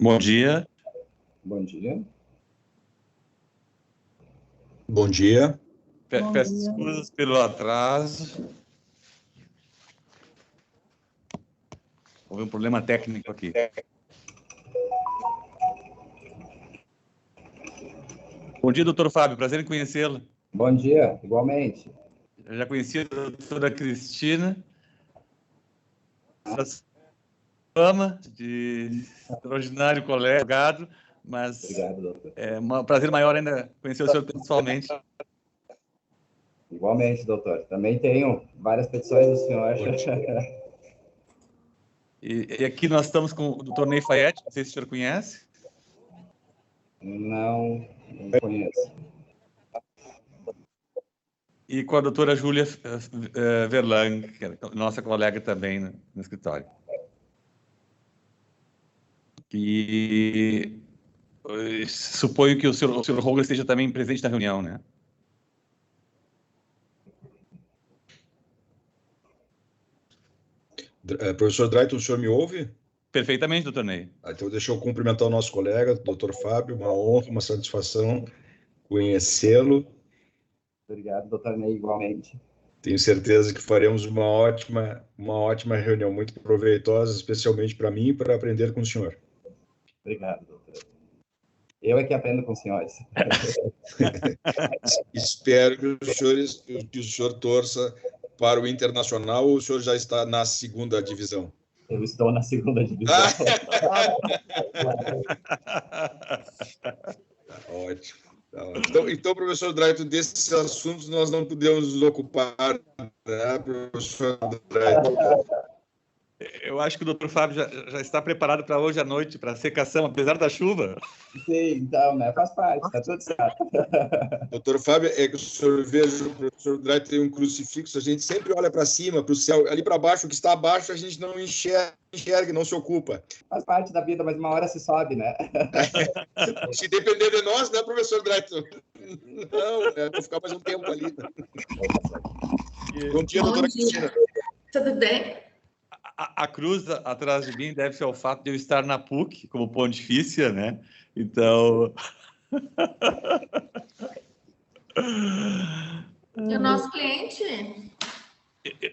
Bom dia. Bom dia. Bom dia. Peço desculpas pelo atraso. Houve um problema técnico aqui. Bom dia, doutor Fábio. Prazer em conhecê-lo. Bom dia, igualmente. Eu já conheci a doutora Cristina, fama de extraordinário colega, mas Obrigado, doutor. é um prazer maior ainda conhecer o senhor pessoalmente. Igualmente, doutor. Também tenho várias petições do senhor. E aqui nós estamos com o doutor Ney Fayette, não sei se o senhor conhece. Não conheço. E com a doutora Júlia Verlang, que é nossa colega também no escritório. E suponho que o senhor Roger esteja também presente na reunião, né? Professor Drayton, o senhor me ouve? Perfeitamente, doutor Ney. Então, deixa eu cumprimentar o nosso colega, doutor Fábio. Uma honra, uma satisfação conhecê-lo. Obrigado, doutor Ney, igualmente. Tenho certeza que faremos uma ótima reunião, muito proveitosa, especialmente para mim e para aprender com o senhor. Obrigado, doutor. Eu é que aprendo com os senhores. Espero que o senhor torça para o Internacional, ou o senhor já está na segunda divisão? Eu estou na segunda divisão. Ótimo. Então, professor Drayton, desses assuntos nós não podemos nos ocupar, né, professor Drayton? Eu acho que o doutor Fábio já está preparado para hoje à noite, para a secação, apesar da chuva. Sim, então, né? Faz parte, está tudo certo. Doutor Fábio, é que o senhor veja, o professor Drayton tem um crucifixo, a gente sempre olha para cima, para o céu, ali para baixo, o que está abaixo a gente não enxerga, não se ocupa. Faz parte da vida, mas uma hora se sobe, né? Se depender de nós, né, professor Drayton? Não, vou ficar mais um tempo ali. Bom dia, doutora Cristina. Tudo bem? A cruz atrás de mim deve ser o fato de eu estar na PUC, como pontifícia, né? Então... E o nosso cliente?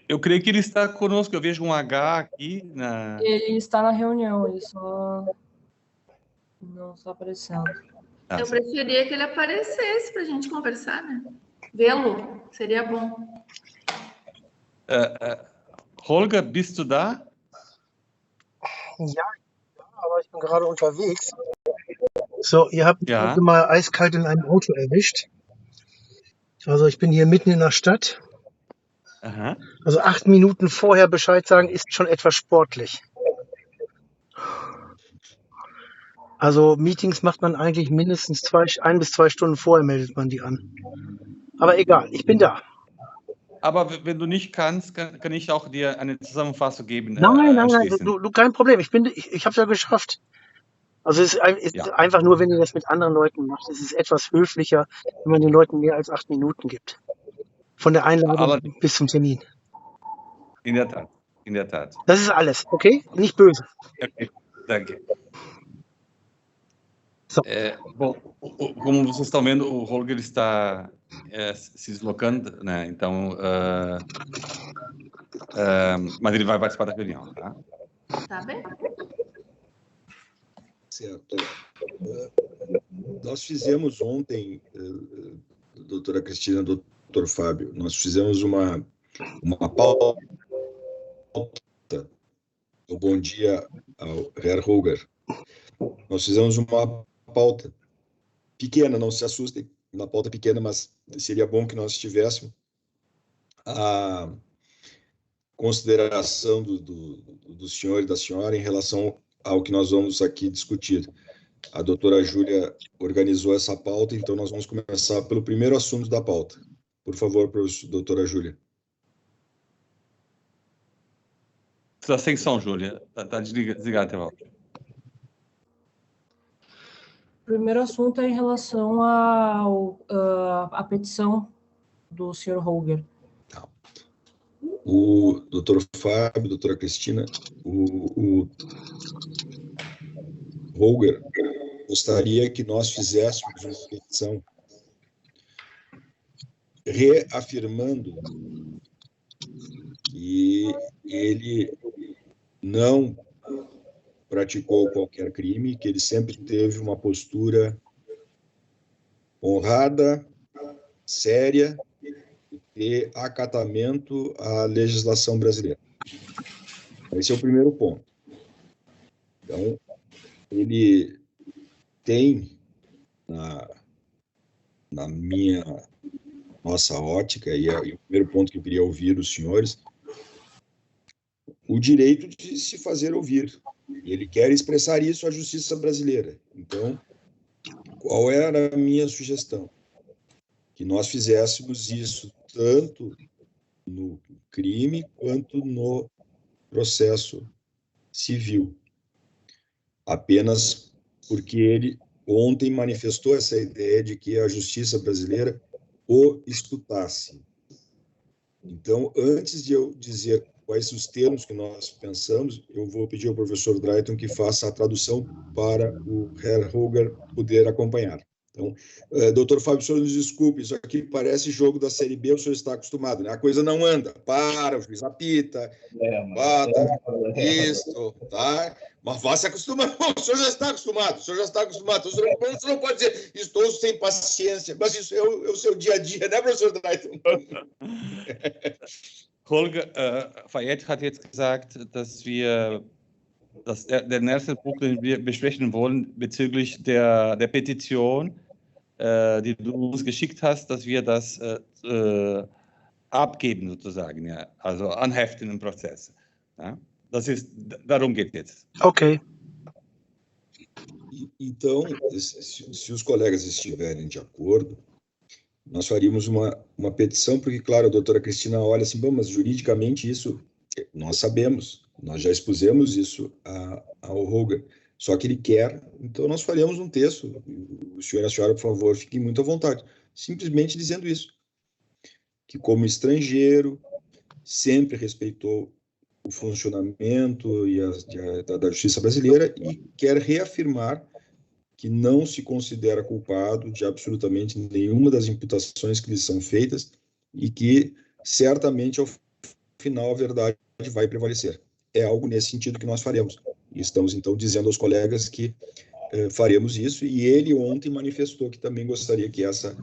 Eu creio que ele está conosco. Eu vejo um H aqui na... Ele está na reunião, ele só não está aparecendo. Eu preferia que ele aparecesse para a gente conversar, né? Vê-lo, seria bom. Holger, bist du da? Ja, aber ich bin gerade unterwegs. So, ihr habt mich Ja. heute mal eiskalt in einem Auto erwischt. Also ich bin hier mitten in der Stadt. Aha. Also 8 Minuten vorher Bescheid sagen, ist schon etwas sportlich. Also Meetings macht man eigentlich mindestens 1 bis 2 Stunden vorher, meldet man die an. Aber egal, ich bin da. Aber wenn du nicht kannst, kann ich auch dir eine Zusammenfassung geben. Nein, anschließend. du kein Problem. Ich habe es ja geschafft. Also es ist Ja. einfach nur, wenn ihr das mit anderen Leuten macht, es ist etwas höflicher, wenn man den Leuten mehr als 8 Minuten gibt. Von der Einladung Allerdings. bis zum Termin. In der Tat, in der Tat. Das ist alles, okay? Nicht böse. Ok, danke. So. Bom, como vocês estão vendo, o Holger está se deslocando, né? Então, mas ele vai participar da reunião, tá? Tá bem? Certo. Nós fizemos ontem, doutora Cristina, doutor Fábio, nós fizemos uma pauta. Bom dia ao Herr Holger. Nós fizemos uma pauta pequena, não se assustem, uma pauta pequena, mas seria bom que nós tivéssemos a consideração do senhor e da senhora em relação ao que nós vamos aqui discutir. A doutora Júlia organizou essa pauta, então nós vamos começar pelo primeiro assunto da pauta. Por favor, doutora Júlia. Sua atenção, Júlia. Está desligado, Teval. O primeiro assunto é em relação à petição do senhor Holger. O doutor Fábio, doutora Cristina, o Holger gostaria que nós fizéssemos uma petição reafirmando que ele não praticou qualquer crime, que ele sempre teve uma postura honrada, séria e acatamento à legislação brasileira. Esse é o primeiro ponto. Então, ele tem, na nossa ótica, e é o primeiro ponto que eu queria ouvir os senhores, o direito de se fazer ouvir. E ele quer expressar isso à justiça brasileira. Então, qual era a minha sugestão? Que nós fizéssemos isso tanto no crime quanto no processo civil. Apenas porque ele ontem manifestou essa ideia de que a justiça brasileira o escutasse. Então, antes de eu dizer quais os termos que nós pensamos, eu vou pedir ao professor Drayton que faça a tradução para o Herr Holger poder acompanhar. Então, doutor Fábio, o senhor nos desculpe, isso aqui parece jogo da Série B, o senhor está acostumado, né? A coisa não anda, para, o juiz apita, bata, isso, tá? Mas vá se acostumando, o senhor já está acostumado, o senhor não pode dizer, estou sem paciência, mas isso é o seu dia a dia, né, professor Drayton? Holger, Fayette hat jetzt gesagt, dass der nächste Punkt, den wir besprechen wollen, bezüglich der Petition, die du uns geschickt hast, dass wir das abgeben, sozusagen, ja, also anheften im Prozess. Ja? Darum geht jetzt. Okay. Então, se os colegas estiverem de acordo, nós faríamos uma petição, porque, claro, a doutora Cristina olha assim, bom, mas juridicamente isso, nós sabemos, nós já expusemos isso ao Holger, só que ele quer, então nós faríamos um texto, o senhor e a senhora, por favor, fiquem muito à vontade, simplesmente dizendo isso, que como estrangeiro, sempre respeitou o funcionamento da justiça brasileira e quer reafirmar que não se considera culpado de absolutamente nenhuma das imputações que lhe são feitas e que, certamente, ao final, a verdade vai prevalecer. É algo nesse sentido que nós faremos. E estamos, então, dizendo aos colegas que faremos isso, e ele ontem manifestou que também gostaria que essa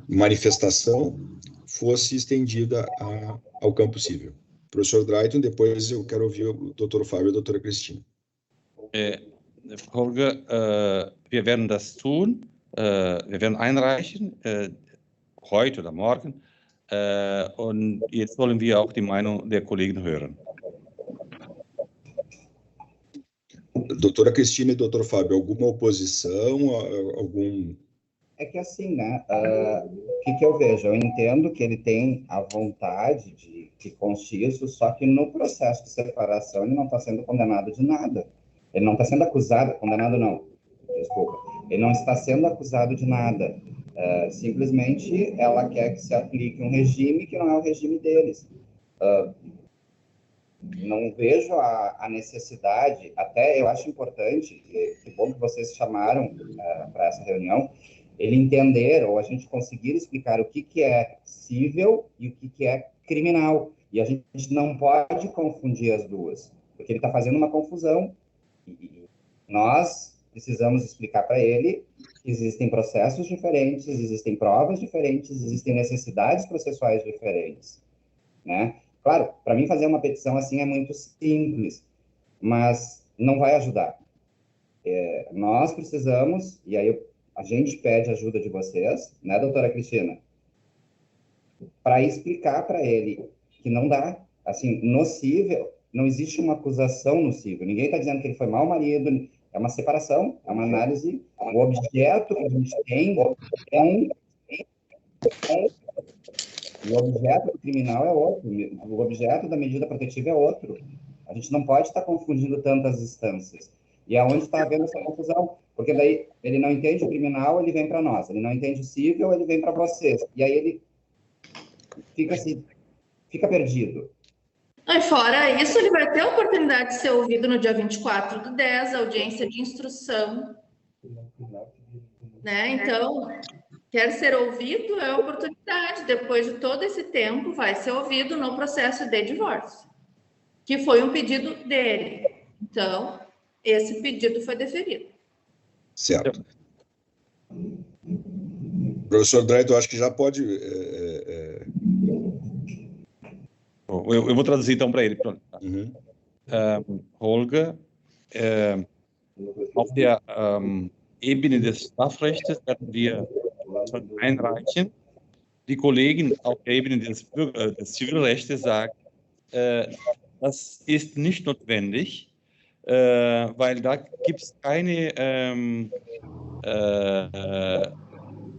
manifestação fosse estendida ao campo civil. Professor Drayton, depois eu quero ouvir o doutor Fábio e a doutora Cristina. Holger, wir werden das tun, wir werden einreichen, heute oder morgen, und jetzt wollen wir auch die Meinung der Kollegen hören. Doutora Cristina e doutor Fábio, alguma oposição, algum... É que assim, né, o que eu vejo? Eu entendo que ele tem a vontade de conste isso, só que no processo de separação ele não está sendo condenado de nada. Ele não está sendo acusado, condenado não, desculpa. Ele não está sendo acusado de nada. Simplesmente ela quer que se aplique um regime que não é o regime deles. Não vejo a necessidade, até eu acho importante, que bom que vocês chamaram para essa reunião, ele entender, ou a gente conseguir explicar o que é cível e o que é criminal. E a gente não pode confundir as duas, porque ele está fazendo uma confusão. E nós precisamos explicar para ele que existem processos diferentes, existem provas diferentes, existem necessidades processuais diferentes, né? Claro, para mim fazer uma petição assim é muito simples, mas não vai ajudar. Nós precisamos, e aí a gente pede ajuda de vocês, né, doutora Cristina? Para explicar para ele que não dá, assim, nocível, não existe uma acusação nocível. Ninguém está dizendo que ele foi mau marido, é uma separação, é uma análise. O objeto que a gente tem é um... O objeto criminal é outro, o objeto da medida protetiva é outro. A gente não pode estar confundindo tantas instâncias. E é onde está havendo essa confusão, porque daí ele não entende o criminal, ele vem para nós. Ele não entende o cível, ele vem para vocês. E aí ele fica perdido. E fora isso, ele vai ter a oportunidade de ser ouvido no dia 24/10, audiência de instrução. Né? Então, quer ser ouvido, é a oportunidade. Depois de todo esse tempo, vai ser ouvido no processo de divórcio, que foi um pedido dele. Então, esse pedido foi deferido. Certo. Professor Dreyton, acho que já pode... Eu vou traduzir então para ele. Uhum. Holger, auf der Ebene des Strafrechts werden wir einreichen. Die Kollegen auf der Ebene des Zivilrechts sagen, das ist nicht notwendig, weil da gibt es keine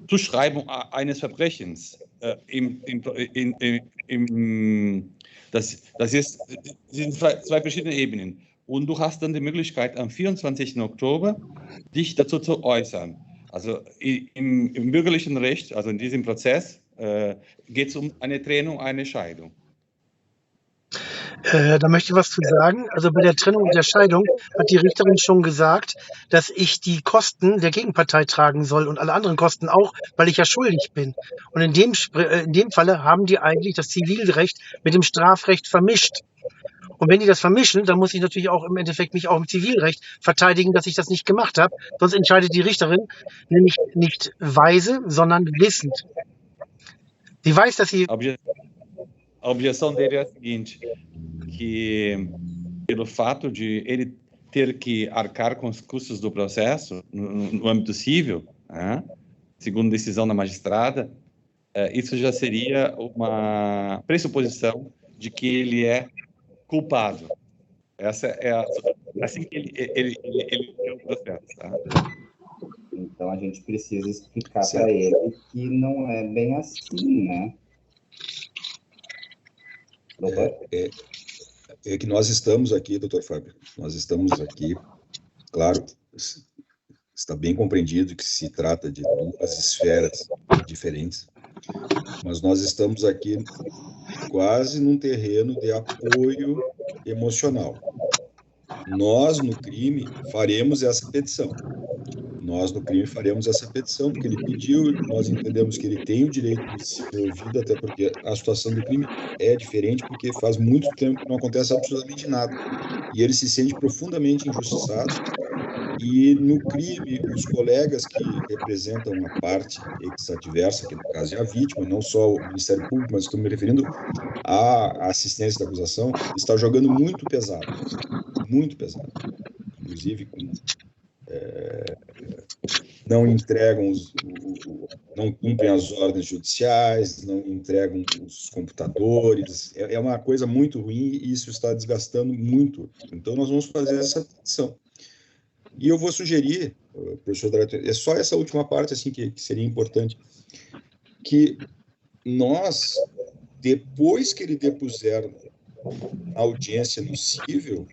Zuschreibung eines Verbrechens. Das sind zwei verschiedene Ebenen. Und du hast dann die Möglichkeit, am 24. Oktober dich dazu zu äußern. Also im bürgerlichen Recht, also in diesem Prozess, geht es um eine Trennung, eine Scheidung. Da möchte ich was zu sagen. Also bei der Trennung und der Scheidung hat die Richterin schon gesagt, dass ich die Kosten der Gegenpartei tragen soll und alle anderen Kosten auch, weil ich ja schuldig bin. Und in dem Falle haben die eigentlich das Zivilrecht mit dem Strafrecht vermischt. Und wenn die das vermischen, dann muss ich natürlich auch im Endeffekt mich auch im Zivilrecht verteidigen, dass ich das nicht gemacht habe. Sonst entscheidet die Richterin nämlich nicht weise, sondern wissend. Sie weiß, dass sie... A objeção dele é a seguinte, que pelo fato de ele ter que arcar com os custos do processo no âmbito civil, né, segundo decisão da magistrada, isso já seria uma pressuposição de que ele é culpado. Essa é assim que ele é o processo. Tá? Então a gente precisa explicar para ele que não é bem assim, né? É que nós estamos aqui, doutor Fábio, nós estamos aqui, claro, está bem compreendido que se trata de duas esferas diferentes, mas nós estamos aqui quase num terreno de apoio emocional. Nós, no crime, faremos essa petição. Nós, no crime, faremos essa petição, porque ele pediu, nós entendemos que ele tem o direito de ser ouvido, até porque a situação do crime é diferente, porque faz muito tempo que não acontece absolutamente nada. E ele se sente profundamente injustiçado. E no crime, os colegas que representam a parte ex-adversa, que no caso é a vítima, não só o Ministério Público, mas estou me referindo à assistência da acusação, está jogando muito pesado. Muito pesado. Inclusive, não entregam, não cumprem as ordens judiciais, não entregam os computadores. É uma coisa muito ruim e isso está desgastando muito. Então, nós vamos fazer essa petição. E eu vou sugerir, professor Dreyton, é só essa última parte assim que seria importante, que nós, depois que ele depuser a audiência no cível,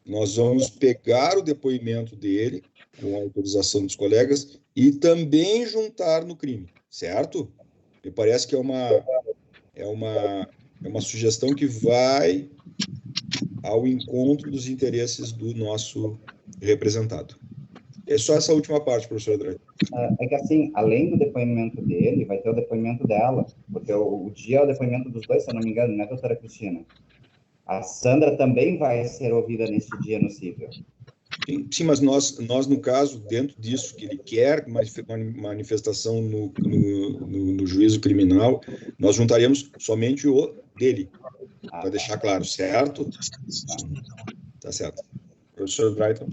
nós vamos pegar o depoimento dele, com a autorização dos colegas, e também juntar no crime, certo? Me parece que é uma sugestão que vai ao encontro dos interesses do nosso representado. É só essa última parte, professor Dreyton. É que assim, além do depoimento dele, vai ter o depoimento dela, porque o dia é o depoimento dos dois, se eu não me engano, né, doutora Cristina? A Sandra também vai ser ouvida nesse dia no cível. Sim, mas nós, no caso, dentro disso que ele quer, manifestação no juízo criminal, nós juntaríamos somente o dele, para deixar claro, certo? Tá certo. Professor Dreyton.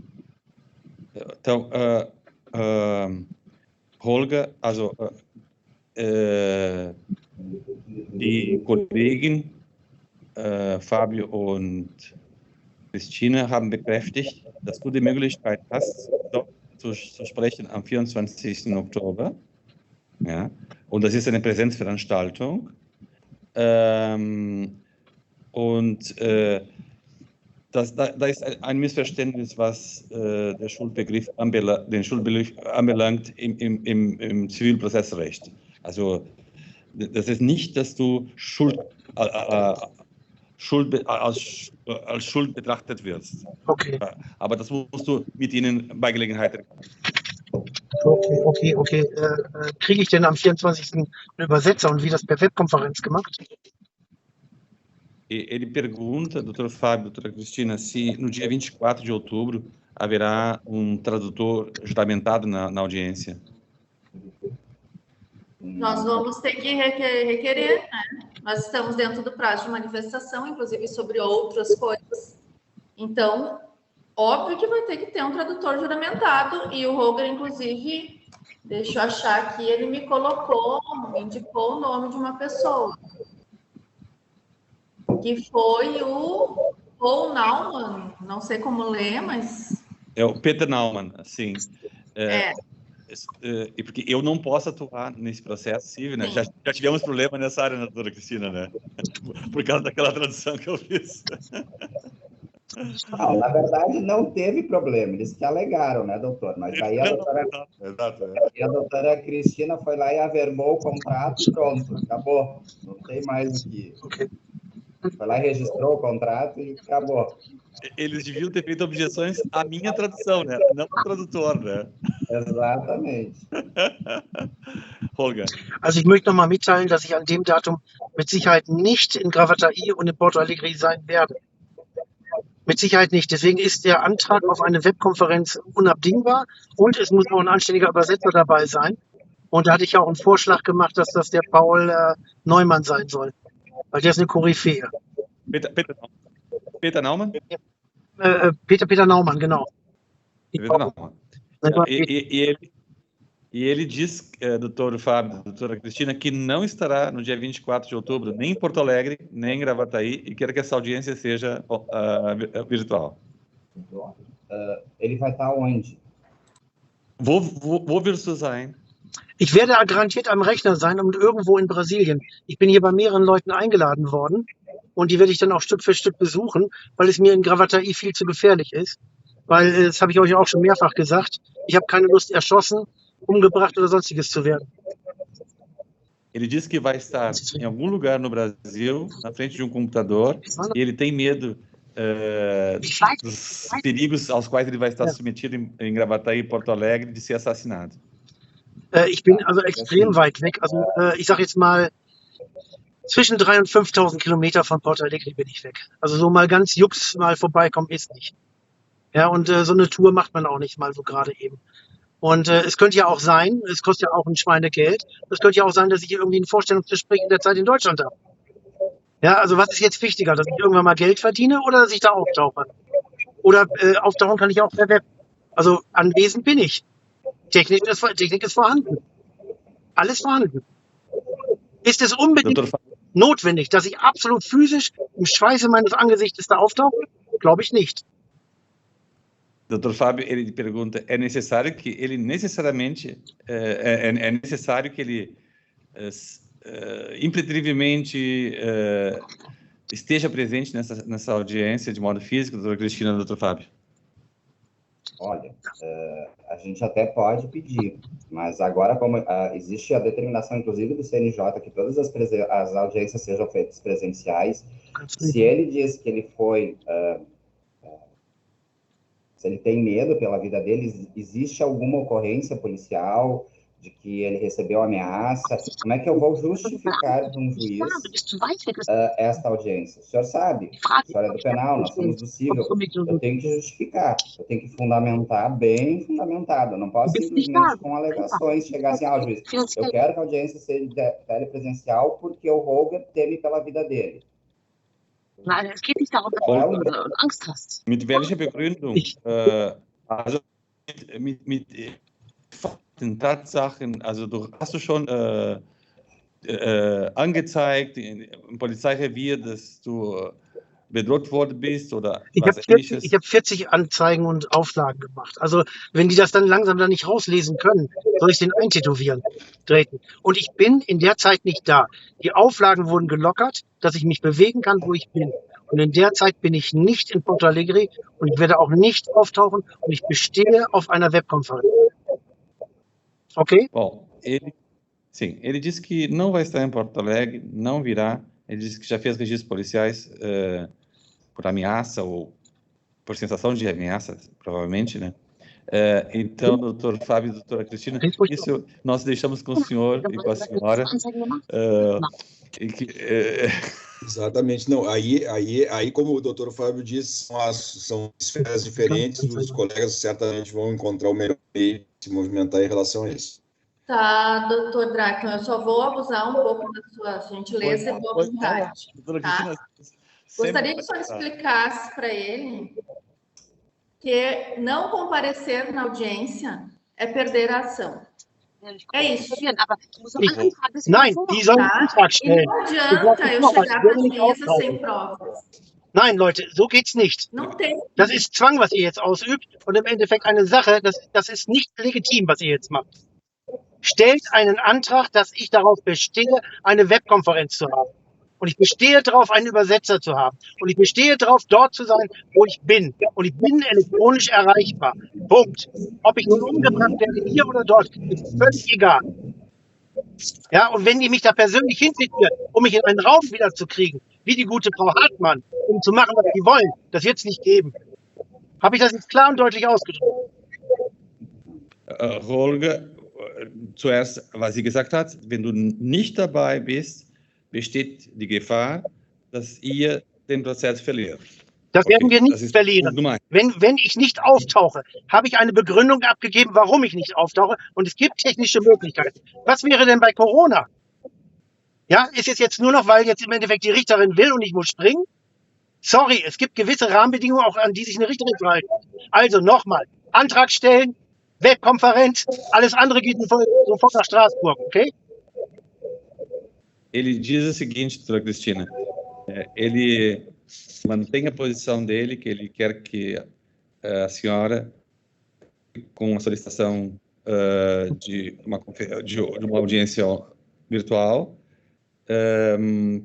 Então, Holger, also die Kollegen Fabio und Christine haben bekräftigt, dass du die Möglichkeit hast, dort zu sprechen am 24. Oktober. Ja? Und das ist eine Präsenzveranstaltung. Da ist ein Missverständnis, was den Schuldbegriff anbelangt im Zivilprozessrecht. Also das ist nicht, dass du als Schuld betrachtet wirst. Okay, Aber das musst du mit ihnen bei Gelegenheit. okay. Kriege ich denn am 24. einen Übersetzer und wie das per Webkonferenz gemacht? Ele pergunta, doutor Fábio, doutora Cristina, se no dia 24 de outubro haverá tradutor juramentado na audiência. Nós vamos ter que requerer, né? Nós estamos dentro do prazo de manifestação, inclusive sobre outras coisas. Então, óbvio que vai ter que ter um tradutor juramentado, e o Roger, inclusive, deixa eu achar aqui, ele me indicou o nome de uma pessoa, que foi o Paul Naumann, não sei como ler, mas... É o Peter Naumann, sim. Porque eu não posso atuar nesse processo civil, né? Já tivemos problema nessa área, né, doutora Cristina, né? Por causa daquela tradução que eu fiz. Não, na verdade, não teve problema, eles que alegaram, né, doutor? Mas aí a doutora Cristina foi lá e averbou o contrato e pronto, acabou. Não tem mais o que... Foi lá e registrou o contrato e acabou. Eles deviam ter feito objeções à minha tradução, né? Não ao tradutor, né? Exatamente. Holger. Also ich möchte noch mal mitteilen, dass ich an dem Datum mit Sicherheit nicht in Gravataí und in Porto Alegre sein werde. Mit Sicherheit nicht. Deswegen ist der Antrag auf eine Webkonferenz unabdingbar und es muss auch ein anständiger Übersetzer dabei sein. Und da hatte ich auch einen Vorschlag gemacht, dass das der Paul Neumann sein soll, weil der ist eine Koryphäe. Peter Naumann? Peter Naumann, genau. Peter Naumann. E ele diz, doutor Fábio, doutora Cristina, que não estará no dia 24 de outubro, nem em Porto Alegre, nem em Gravataí, e quer que essa audiência seja virtual. Ele vai estar onde? Wo wirst du sein? Ich werde garantiert am Rechner sein und irgendwo in Brasilien. Ich bin hier bei mehreren Leuten eingeladen worden und die werde ich dann auch Stück für Stück besuchen, weil es mir in Gravataí viel zu gefährlich ist. Weil, das habe ich euch auch schon mehrfach gesagt, ich habe keine Lust, erschossen, umgebracht oder sonstiges zu werden. Ele diz que vai estar em algum lugar no Brasil, na frente de computador, e ele tem medo dos perigos aos quais ele vai estar submetido em Gravataí e Porto Alegre de ser assassinado. Ich bin also extrem weit weg, also ich sage jetzt mal, zwischen 3.000 und 5.000 Kilometer von Porto Alegre bin ich weg. Also so mal ganz jux mal vorbeikommen ist nicht. Ja, und so eine Tour macht man auch nicht mal so gerade eben. Und es könnte ja auch sein, es kostet ja auch ein Schweinegeld, es könnte ja auch sein, dass ich irgendwie ein Vorstellungsgespräch in der Zeit in Deutschland habe. Ja, also was ist jetzt wichtiger, dass ich irgendwann mal Geld verdiene oder dass ich da auftauche? Oder auftauchen kann ich auch per Web. Also anwesend bin ich. Technik ist vorhanden. Alles vorhanden. Ist es unbedingt notwendig, dass ich absolut physisch im Schweiße meines Angesichtes da auftauche? Glaube ich nicht. Dr. Fábio, ele pergunta, é necessário que ele impreterivelmente esteja presente nessa audiência de modo físico, doutora Cristina e Dr. Fábio? Olha, a gente até pode pedir, mas agora, como existe a determinação, inclusive, do CNJ, que todas as audiências sejam feitas presenciais, se ele diz que ele foi... se ele tem medo pela vida dele, existe alguma ocorrência policial de que ele recebeu ameaça? Como é que eu vou justificar para um juiz esta audiência? O senhor sabe, a senhora é do penal, nós somos do civil, eu tenho que justificar, eu tenho que fundamentar bem fundamentado, eu não posso simplesmente com alegações chegar assim, juiz, eu quero que a audiência seja telepresencial porque o Roger teme pela vida dele. Nein, es geht nicht darum, dass du Angst hast. Mit welcher Begründung? Also mit den Tatsachen, also hast du schon angezeigt im Polizeirevier, dass du bedroht worden bist oder was Ähnliches? Ich habe 40 Anzeigen und Auflagen gemacht. Also wenn die das dann langsam nicht rauslesen können, soll ich den eintätowieren, treten. Und ich bin in der Zeit nicht da. Die Auflagen wurden gelockert, dass ich mich bewegen kann, wo ich bin. Und in der Zeit bin ich nicht in Porto Alegre und ich werde auch nicht auftauchen und ich bestehe auf einer Webkonferenz. Ok? Bom, ele disse que não vai estar em Porto Alegre, não virá Ele disse que já fez registros policiais por ameaça ou por sensação de ameaça, provavelmente, né? Então, doutor Fábio e doutora Cristina, isso nós deixamos com o senhor e com a senhora. Exatamente. Não, aí, como o doutor Fábio disse, são esferas diferentes, os colegas certamente vão encontrar o melhor meio de se movimentar em relação a isso. Tá, doutor Dracman, eu só vou abusar um pouco da sua gentileza e boa vontade. Tá? Gostaria que o senhor explicasse para ele que não comparecer na audiência é perder a ação. É isso. Nein, die sollen einen Antrag E stellen. não adianta eu chegar para a juíza sem provas. Nein, Leute, so geht's nicht. Não tem. Das ist Zwang, was ihr jetzt ausübt und im Endeffekt eine Sache, das ist nicht legitim, was ihr jetzt macht. Stellt einen Antrag, dass ich darauf bestehe, eine Webkonferenz zu haben. Und ich bestehe darauf, einen Übersetzer zu haben. Und ich bestehe darauf, dort zu sein, wo ich bin. Und ich bin elektronisch erreichbar. Punkt. Ob ich nun umgebracht werde, hier oder dort, ist völlig egal. Ja, und wenn die mich da persönlich hinzitieren, um mich in einen Raum wieder zu kriegen, wie die gute Frau Hartmann, um zu machen, was die wollen, das wird es nicht geben. Habe ich das jetzt klar und deutlich ausgedrückt? Holger, zuerst, was sie gesagt hat, wenn du nicht dabei bist, besteht die Gefahr, dass ihr den Prozess verliert. Das werden wir nicht verlieren. Wenn ich nicht auftauche, habe ich eine Begründung abgegeben, warum ich nicht auftauche. Und es gibt technische Möglichkeiten. Was wäre denn bei Corona? Ja, ist es jetzt nur noch, weil jetzt im Endeffekt die Richterin will und ich muss springen? Sorry, es gibt gewisse Rahmenbedingungen, auch an die sich eine Richterin verhalten. Also nochmal, Antrag stellen, Webkonferenz, alles andere geht sofort nach Straßburg, okay? Ele diz o seguinte, doutora Cristina, ele mantém a posição dele, que ele quer que a senhora, com a solicitação de uma audiência virtual,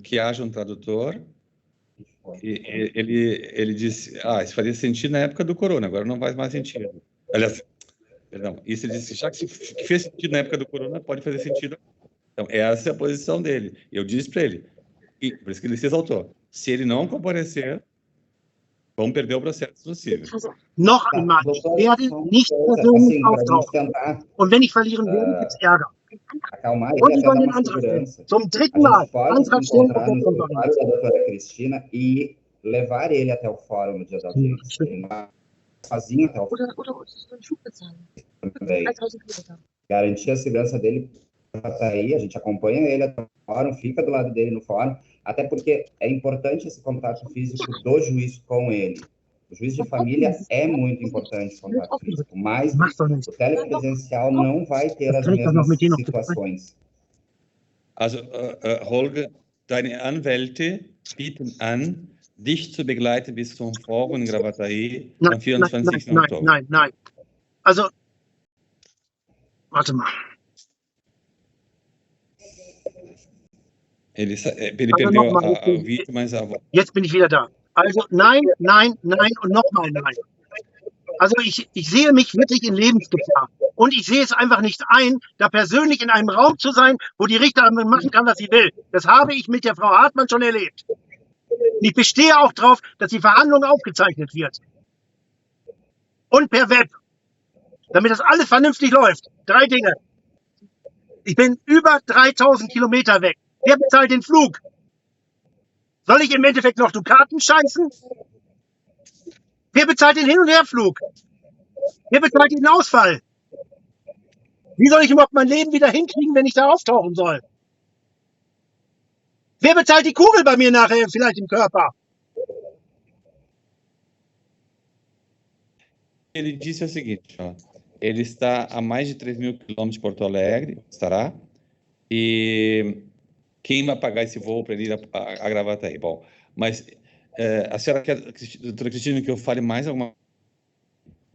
que haja um tradutor. E ele disse, isso faria sentido na época do corona, agora não faz mais sentido. Aliás, perdão, isso ele disse, já que fez sentido na época do corona, pode fazer sentido. Então, essa é a posição dele. Eu disse para ele, e por isso que ele se exaltou, se ele não comparecer, vamos perder o processo no CIVI. Noch einmal, ich werde nicht persönlich auftauchen. Und wenn ich verlieren werde, gibt es Ärger. Acalmar Und e ich até soll dar den uma Antrag stellen. segurança. Zum dritten A Mal. gente pode Antrag se stellen encontrar und no escritório da doutora Cristina e levar ele até o fórum no dia da audiência. Ele não vai sozinho até o fórum também. Garantir a segurança dele está aí, a gente acompanha ele até o fórum, fica do lado dele no fórum, até porque é importante esse contato físico do juiz com ele. O juiz de família é muito importante o contato físico, mas o telepresencial não vai ter as mesmas situações. Also, Holger, deine Anwälte bieten an, dich zu begleiten bis zum Forum in Gravataí am 24. Oktober. Nein. Also, warte mal. Ele perdeu a vida, mas a voz. Jetzt bin ich wieder da. Also nein und nochmal nein. Also ich sehe mich wirklich in Lebensgefahr. Und ich sehe es einfach nicht ein, da persönlich in einem Raum zu sein, wo die Richterin machen kann, was sie will. Das habe ich mit der Frau Hartmann schon erlebt. Und ich bestehe auch darauf, dass die Verhandlung aufgezeichnet wird. Und per Web. Damit das alles vernünftig läuft. 3 Dinge. Ich bin über 3000 Kilometer weg. Wer bezahlt den Flug? Soll ich im Endeffekt noch Dukaten scheißen? Wer bezahlt den Hin- und Herflug? Wer bezahlt den Ausfall? Wie soll ich überhaupt mein Leben wieder hinkriegen, wenn ich da auftauchen soll? Wer bezahlt die Kugel bei mir nachher vielleicht im Körper? Ele disse o seguinte, ó, ele está a mais de 3.000 quilômetros de Porto Alegre, estará, e quem vai pagar esse voo para ele ir a Gravataí? Bom, mas a senhora quer, doutora Cristina, que eu fale mais alguma coisa?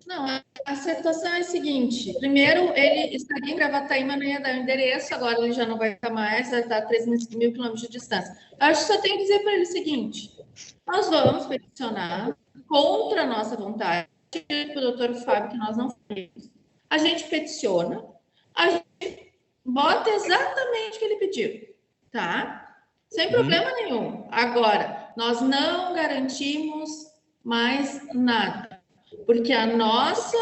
Não, a situação é a seguinte. Primeiro, ele estaria em Gravataí, mas não ia dar o endereço. Agora ele já não vai estar mais, vai estar a 3.000 quilômetros de distância. Eu acho que só tem que dizer para ele o seguinte. Nós vamos peticionar contra a nossa vontade, para o doutor Fábio, que nós não fizemos. A gente peticiona, a gente bota exatamente o que ele pediu, tá? Sem problema nenhum. Agora, nós não garantimos mais nada, porque a nossa,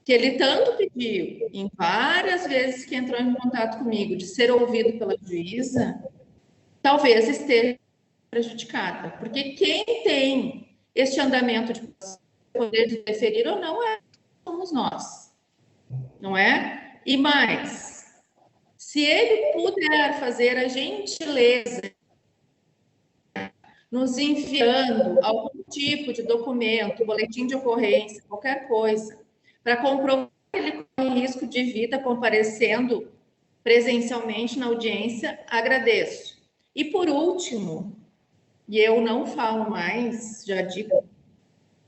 que ele tanto pediu, em várias vezes que entrou em contato comigo, de ser ouvido pela juíza, talvez esteja prejudicada, porque quem tem este andamento de poder de deferir ou não somos nós, não é? E mais, se ele puder fazer a gentileza nos enviando algum tipo de documento, boletim de ocorrência, qualquer coisa, para comprovar que ele corre risco de vida comparecendo presencialmente na audiência, agradeço. E por último, e eu não falo mais, já digo,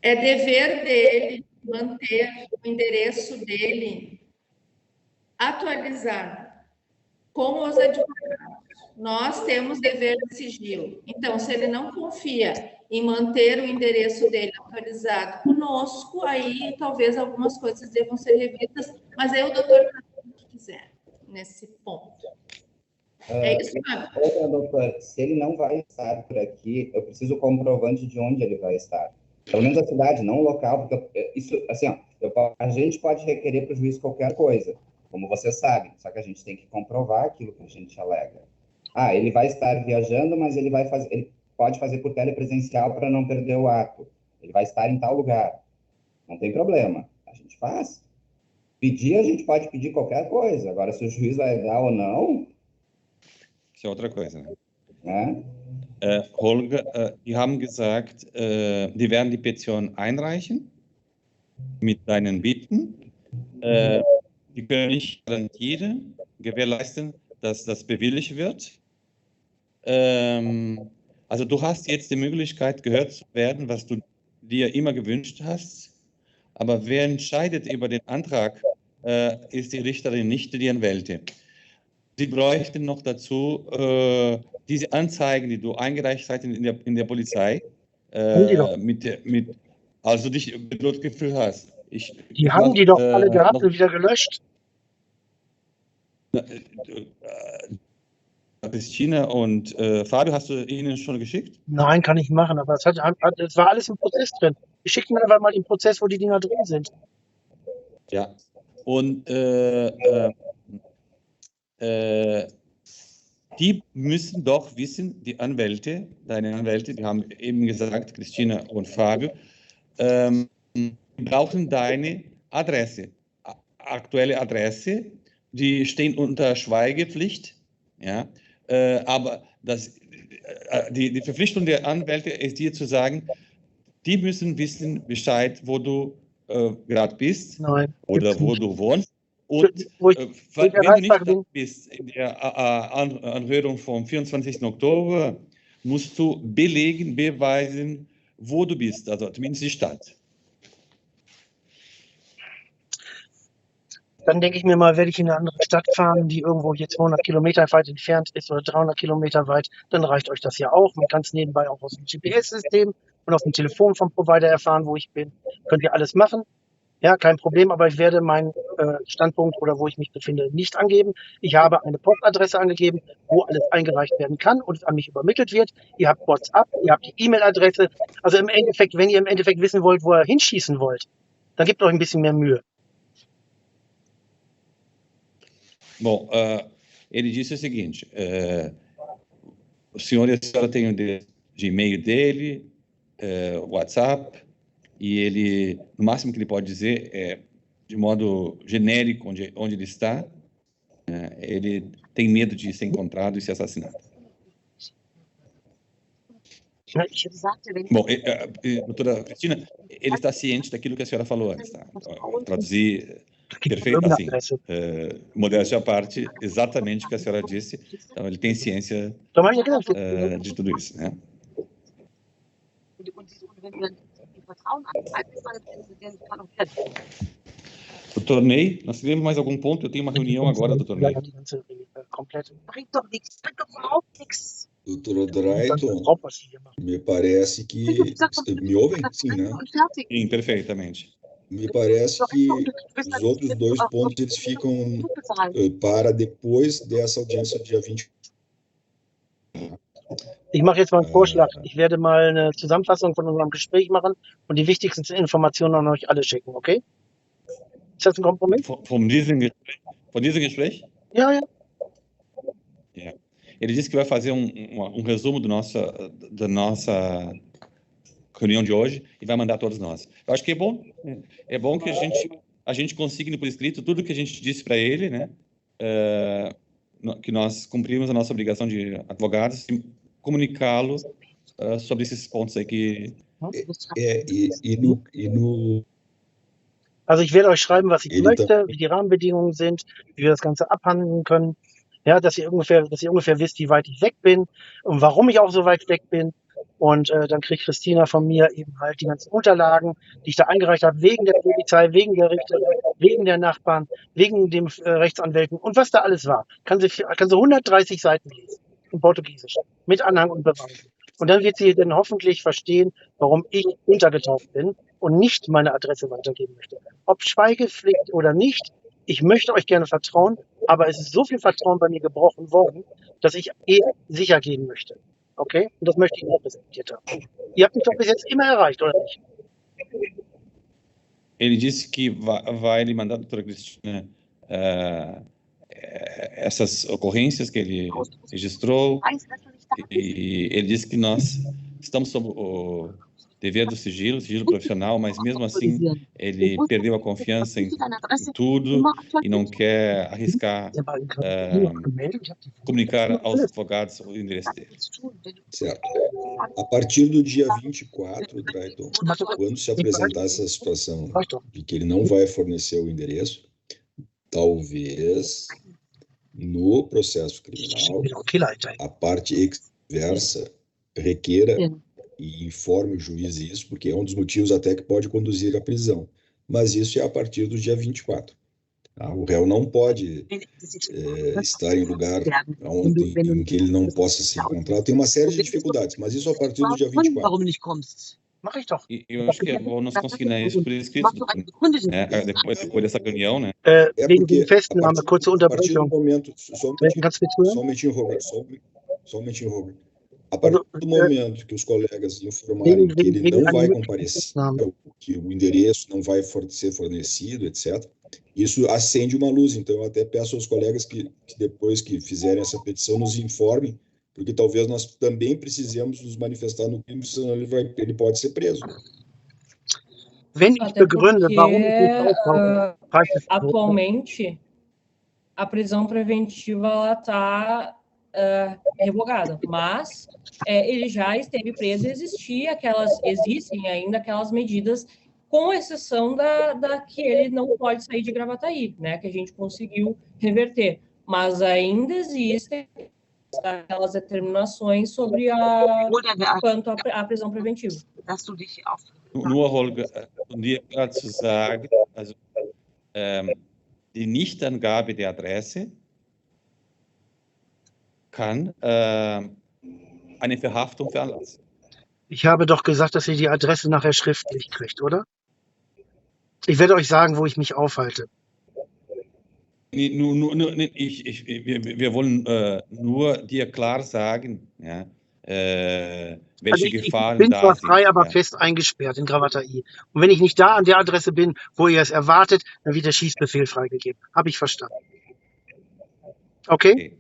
é dever dele manter o endereço dele atualizado com os advogados. Nós temos dever de sigilo. Então, se ele não confia em manter o endereço dele atualizado conosco, aí talvez algumas coisas devam ser revistas, mas aí o doutor faz o que quiser nesse ponto. É isso, Fábio? Outra, doutor, se ele não vai estar por aqui, eu preciso comprovante de onde ele vai estar. Pelo menos a cidade, não o local, porque isso, assim, ó, a gente pode requerer para o juiz qualquer coisa, como você sabe, só que a gente tem que comprovar aquilo que a gente alega. Ah, ele vai estar viajando, mas ele pode fazer por telepresencial para não perder o ato. Ele vai estar em tal lugar. Não tem problema, a gente faz. Pedir, a gente pode pedir qualquer coisa. Agora, se o juiz vai dar ou não... Ist ja outra coisa, né? Holger, die haben gesagt, die werden die Petition einreichen mit deinen Bitten. Die können nicht garantieren, gewährleisten, dass das bewilligt wird. Also du hast jetzt die Möglichkeit, gehört zu werden, was du dir immer gewünscht hast. Aber wer entscheidet über den Antrag, ist die Richterin, nicht die Anwälte. Sie bräuchten noch dazu diese Anzeigen, die du eingereicht hast in der Polizei, also dich bedroht gefühlt hast. Die haben die doch alle gehabt und wieder gelöscht. Christina und Fabio, hast du ihnen schon geschickt? Nein, kann ich machen, aber es war alles im Prozess drin. Ich schicke mir einfach mal den Prozess, wo die Dinger drin sind. Ja, und die müssen doch wissen, die Anwälte, deine Anwälte, die haben eben gesagt, Christina und Fabio, die brauchen deine Adresse, aktuelle Adresse, die stehen unter Schweigepflicht, ja, aber die Verpflichtung der Anwälte ist dir zu sagen, die müssen wissen Bescheid, wo du gerade bist. Nein, oder wo du wohnst. Und wenn du nicht da bist in der Anhörung vom 24. Oktober, musst du belegen, beweisen, wo du bist, also zumindest die Stadt. Dann denke ich mir mal, werde ich in eine andere Stadt fahren, die irgendwo hier 200 Kilometer weit entfernt ist oder 300 Kilometer weit, dann reicht euch das ja auch. Man kann es nebenbei auch aus dem GPS-System und auf dem Telefon vom Provider erfahren, wo ich bin. Könnt ihr alles machen. Ja, kein Problem, aber ich werde meinen Standpunkt oder wo ich mich befinde nicht angeben. Ich habe eine Postadresse angegeben, wo alles eingereicht werden kann und es an mich übermittelt wird. Ihr habt WhatsApp, ihr habt die E-Mail-Adresse. Also im Endeffekt, wenn ihr im Endeffekt wissen wollt, wo ihr hinschießen wollt, dann gebt euch ein bisschen mehr Mühe. Bom, ele disse o seguinte, o senhor e a senhora têm o de e-mail dele, WhatsApp, e ele, no máximo que ele pode dizer é, de modo genérico, onde ele está, ele tem medo de ser encontrado e ser assassinado. Bom, doutora Cristina, ele está ciente daquilo que a senhora falou antes, tá? Traduzir perfeito, assim, modéstia à parte, exatamente o que a senhora disse, então ele tem ciência de tudo isso, né? Doutor Ney, nós temos mais algum ponto? Eu tenho uma reunião agora, doutor Ney. Doutor Drayton, me parece que... Me ouvem? Sim, né? Sim, perfeitamente. Me parece que os outros 2 pontos eles ficam para depois dessa audiência do dia 20. Ich mache jetzt mal einen Vorschlag. Ich werde mal eine Zusammenfassung von unserem Gespräch machen und die wichtigsten Informationen an euch alle schicken, okay? Ist das ein Kompromiss? Von diesem Gespräch? Ja, ja. Yeah. Ele disse que vai fazer resumo da nossa reunião de hoje e vai mandar a todos nós. Eu acho que é bom. É bom que a gente consiga por escrito tudo que a gente disse para ele, né? Que nós cumprimos a nossa obrigação de advogados e comunicá-lo sobre esses pontos aí que... Also ich werde euch schreiben, was ich möchte, wie die Rahmenbedingungen sind, wie wir das Ganze abhandeln können. Ja, dass ihr ungefähr wisst, wie weit ich weg bin und warum ich auch so weit weg bin. Und dann kriegt Christina von mir eben halt die ganzen Unterlagen, die ich da eingereicht habe, wegen der Polizei, wegen der Richter, wegen der Nachbarn, wegen dem Rechtsanwälten und was da alles war. Kann sie 130 Seiten lesen, in Portugiesisch, mit Anhang und Beweisen. Und dann wird sie dann hoffentlich verstehen, warum ich untergetaucht bin und nicht meine Adresse weitergeben möchte. Ob Schweigepflicht oder nicht, ich möchte euch gerne vertrauen, aber es ist so viel Vertrauen bei mir gebrochen worden, dass ich eher sicher gehen möchte. Okay? Und das möchte ich auch respektiert haben. Ihr habt mich doch bis jetzt immer erreicht, oder nicht? Ele disse que vai lhe mandar, doutora Cristina, essas ocorrências que ele registrou, e ele disse que nós estamos sob o dever do sigilo profissional, mas mesmo assim ele perdeu a confiança em tudo e não quer arriscar comunicar aos advogados o endereço dele. Certo. A partir do dia 24, Drayton, quando se apresentar essa situação de que ele não vai fornecer o endereço, talvez no processo criminal a parte adversa requeira e informe o juiz isso, porque é um dos motivos até que pode conduzir à prisão. Mas isso é a partir do dia 24. Tá? O réu não pode estar em lugar em que ele não possa se encontrar. Tem uma série de dificuldades, mas isso a partir do dia 24. Mach ich doch. Eu acho que é bom nós conseguirmos isso por escrito, né? Depois dessa reunião, né? Wegen dem Festnahme, kurze Unterbrechung. Só um momentinho, Robert. A partir do momento que os colegas informarem que ele não vai comparecer, que o endereço não vai ser fornecido, etc., isso acende uma luz. Então, eu até peço aos colegas que depois que fizerem essa petição, nos informem, porque talvez nós também precisemos nos manifestar no crime, senão ele pode ser preso. Wenn ich begründe, warum ich atualmente, a prisão preventiva está revogada, mas ele já esteve preso e existem ainda aquelas medidas, com exceção da que ele não pode sair de Gravataí, né, que a gente conseguiu reverter, mas ainda existem aquelas determinações sobre quanto à prisão preventiva. Nur, Holger, um dir klar zu sagen, also die Nichtangabe der Adresse kann eine Verhaftung veranlassen. Ich habe doch gesagt, dass ihr die Adresse nachher schriftlich kriegt, oder? Ich werde euch sagen, wo ich mich aufhalte. Wir wollen nur dir klar sagen, ja, welche Gefahren ich bin zwar da frei, sind, aber ja. fest eingesperrt in Gravataí. Und wenn ich nicht da an der Adresse bin, wo ihr es erwartet, dann wird der Schießbefehl freigegeben. Habe ich verstanden. Okay?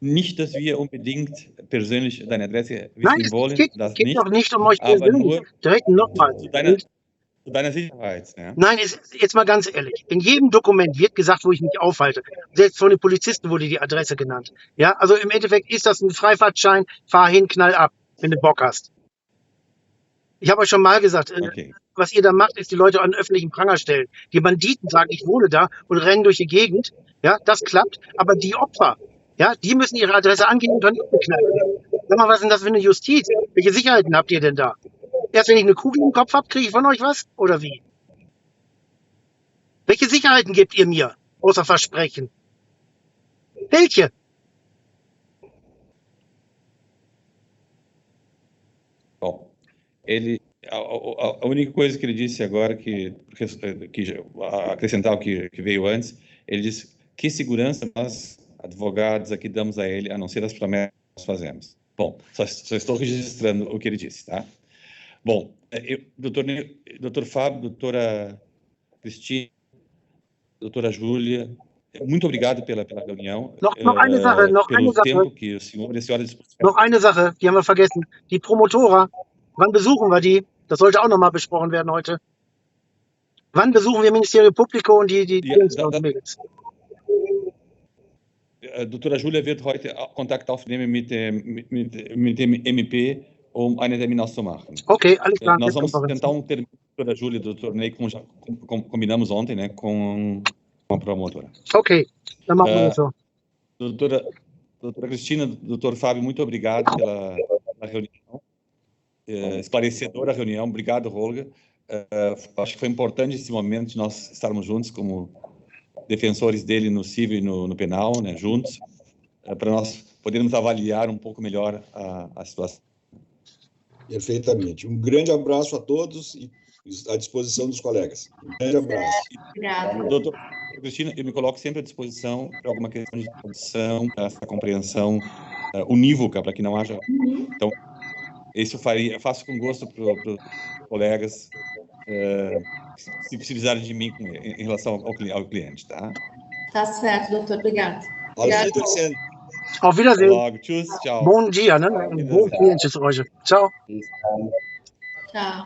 Nicht, dass wir unbedingt persönlich deine Adresse wissen Nein, wollen, es geht doch nicht um euch aber persönlich. nur Direkt nochmal. zu deiner Sicherheit. Ja. Nein, jetzt mal ganz ehrlich. In jedem Dokument wird gesagt, wo ich mich aufhalte. Selbst von den Polizisten wurde die Adresse genannt. Ja, also im Endeffekt ist das ein Freifahrtschein. Fahr hin, knall ab, wenn du Bock hast. Ich habe euch schon mal gesagt, Okay. was ihr da macht, ist die Leute an den öffentlichen Pranger stellen. Die Banditen sagen, ich wohne da und rennen durch die Gegend. Ja, das klappt. Aber die Opfer, ja, die müssen ihre Adresse angeben und dann geknallt werden. Sag mal, was ist denn das für eine Justiz? Welche Sicherheiten habt ihr denn da? Erst wenn ich eine Kugel im Kopf habe, kriege ich von euch was? Oder wie? Welche Sicherheiten gebt ihr mir? Außer Versprechen. Welche? Bom, ele A única coisa que ele disse agora, que acrescentar o que veio antes, ele disse que segurança nós, advogados, aqui damos a ele, a não ser as promessas que nós fazemos. Bom, só estou registrando o que ele disse, tá? Bom, doutor Fábio, doutora Cristina, doutora Júlia, muito obrigado pela reunião. Noch eine Sache, pelo tempo que o senhor e a senhora dispõem. Noch eine Sache, die haben wir vergessen. Die Promotora, wann besuchen wir die? Das sollte auch nochmal besprochen werden heute. Wann besuchen wir Ministerium Publico und die Jungs und Mädels? Doutora Júlia wird heute Kontakt aufnehmen mit dem MP, eine Termin auszumachen. Okay, alles klar. Nós vamos tentar termin, doutora Júlia e doutor Ney, como já combinamos ontem, né, com a promotora. Okay, dann machen wir das so. Doutora Cristina, doutor Fábio, muito obrigado pela reunião. Esclarecedora a reunião. Obrigado, Olga. Acho que foi importante esse momento de nós estarmos juntos como defensores dele no civil e no penal, né, juntos, para nós podermos avaliar um pouco melhor a situação. Perfeitamente. Um grande abraço a todos e à disposição dos colegas. Um grande abraço. Obrigada. Doutor Cristina, eu me coloco sempre à disposição para alguma questão de tradução, para essa compreensão unívoca, para que não haja... Então, isso eu faço com gosto para os colegas, se precisarem de mim em relação ao cliente, tá? Tá certo, doutor. Obrigado. Auf Wiedersehen. Logo. Tschüss, tchau. Bom dia, né? Bom cliente hoje. Tchau. Tchau.